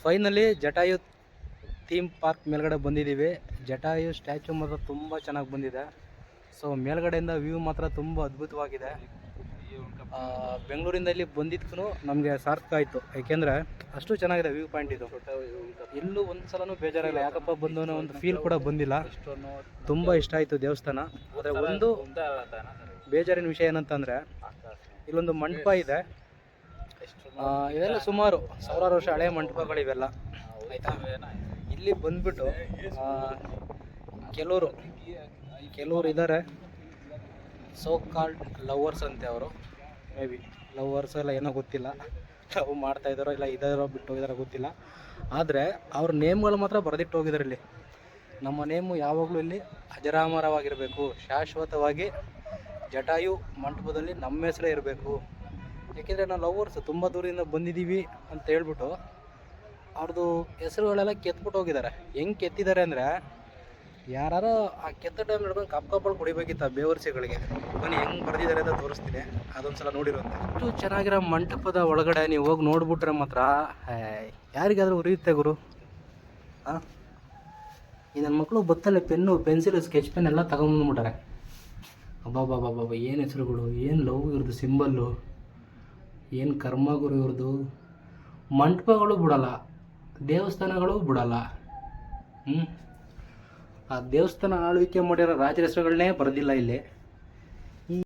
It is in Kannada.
ಫೈನಲಿ ಜಟಾಯು ಥೀಮ್ ಪಾರ್ಕ್ ಮೇಲ್ಗಡೆ ಬಂದಿದ್ದೀವಿ. ಜಟಾಯು ಸ್ಟ್ಯಾಚು ಮಾತ್ರ ತುಂಬ ಚೆನ್ನಾಗಿ ಬಂದಿದೆ. ಸೊ ಮೇಲ್ಗಡೆಯಿಂದ ವ್ಯೂ ಮಾತ್ರ ತುಂಬ ಅದ್ಭುತವಾಗಿದೆ. ಬೆಂಗಳೂರಿಂದ ಇಲ್ಲಿ ಬಂದಿದ್ದಕ್ಕೂ ನಮಗೆ ಸಾರ್ಥಕ ಆಯಿತು, ಏಕೆಂದರೆ ಅಷ್ಟು ಚೆನ್ನಾಗಿದೆ ವ್ಯೂ ಪಾಯಿಂಟ್ ಇದು. ಎಲ್ಲೂ ಒಂದು ಸಲನೂ ಬೇಜಾರಾಗಿಲ್ಲ, ಯಾಕಪ್ಪ ಬಂದು ಅನ್ನೋ ಒಂದು ಫೀಲ್ ಕೂಡ ಬಂದಿಲ್ಲ. ತುಂಬ ಇಷ್ಟ ಆಯಿತು ದೇವಸ್ಥಾನ. ಆದರೆ ಒಂದು ಬೇಜಾರಿನ ವಿಷಯ ಏನಂತಂದರೆ ಇಲ್ಲೊಂದು ಮಂಟಪ ಇದೆ. ಇದೆಲ್ಲ ಸುಮಾರು ಸಾವಿರಾರು ವರ್ಷ ಹಳೆಯ ಮಂಟಪಗಳಿವೆಲ್ಲ, ಆಯಿತಾ. ಇಲ್ಲಿ ಬಂದ್ಬಿಟ್ಟು ಕೆಲವರು ಇದ್ದಾರೆ, ಸೋ ಕಾಲ್ಡ್ ಲವರ್ಸ್ ಅಂತೆ ಅವರು. ಮೇ ಬಿ ಲವರ್ಸ್ ಎಲ್ಲ ಏನೋ ಗೊತ್ತಿಲ್ಲ, ಲವ್ ಮಾಡ್ತಾ ಇದ್ದಾರೋ ಇಲ್ಲ ಇದ್ದಾರೋ ಬಿಟ್ಟು ಹೋಗಿದಾರೋ ಗೊತ್ತಿಲ್ಲ. ಆದರೆ ಅವ್ರ ನೇಮ್ಗಳು ಮಾತ್ರ ಬರೆದಿಟ್ಟು ಹೋಗಿದ್ದಾರೆ ಇಲ್ಲಿ. ನಮ್ಮ ನೇಮು ಯಾವಾಗಲೂ ಇಲ್ಲಿ ಅಜರಾಮರವಾಗಿರಬೇಕು, ಶಾಶ್ವತವಾಗಿ ಜಟಾಯು ಮಂಟಪದಲ್ಲಿ ನಮ್ಮ ಹೆಸರೇ ಇರಬೇಕು. ಏಕೆಂದರೆ ನಾವು ಲವರ್ಸ್ ತುಂಬ ದೂರದಿಂದ ಬಂದಿದ್ದೀವಿ ಅಂತ ಹೇಳ್ಬಿಟ್ಟು ಅವ್ರದ್ದು ಹೆಸರುಗಳೆಲ್ಲ ಕೆತ್ಬಿಟ್ಟು ಹೋಗಿದ್ದಾರೆ. ಹೆಂಗೆ ಕೆತ್ತಿದ್ದಾರೆ ಅಂದರೆ ಯಾರು ಆ ಕೆತ್ತ ಟೈಮ್ ಹಿಡ್ಕೊಂಡು ಕಪ್ಪಲ್ಲಿ ಕುಡಿಬೇಕಿತ್ತು ಆ ಬೇವರ್ಸಿಗಳಿಗೆ. ಬನ್ನಿ ಹೆಂಗೆ ಬರೆದಿದ್ದಾರೆ ಅಂತ ತೋರಿಸ್ತೀನಿ, ಅದೊಂದು ಸಲ ನೋಡಿರುತ್ತೆ. ಅಷ್ಟು ಚೆನ್ನಾಗಿರೋ ಮಂಟಪದ ಒಳಗಡೆ ನೀವು ಹೋಗಿ ನೋಡಿಬಿಟ್ರೆ ಮಾತ್ರ ಯಾರಿಗಾದರೂ ಉರಿಯುತ್ತೆ ಗುರು. ಈ ನನ್ನ ಮಕ್ಕಳು ಬತ್ತಲ್ಲೇ ಪೆನ್ನು, ಪೆನ್ಸಿಲು, ಸ್ಕೆಚ್ ಪೆನ್ ಎಲ್ಲ ತಗೊಂಡ್ಬಂದ್ಬಿಟ್ಟಾರೆ. ಅಬ್ಬಾಬಾಬಾಬಾ, ಏನು ಹೆಸರುಗಳು, ಏನು ಲವ್ ಇವ್ರದ್ದು ಸಿಂಬಲ್ಲು, ಏನು ಕರ್ಮ ಗುರು ಇವ್ರದ್ದು. ಮಂಟಪಗಳು ಬಿಡಲ್ಲ, ದೇವಸ್ಥಾನಗಳು ಬಿಡಲ್ಲ. ಆ ದೇವಸ್ಥಾನ ಆಳ್ವಿಕೆ ಮಾಡಿರೋ ರಾಜರ ಹೆಸರುಗಳನ್ನೇ ಬರೆದಿಲ್ಲ ಇಲ್ಲಿ.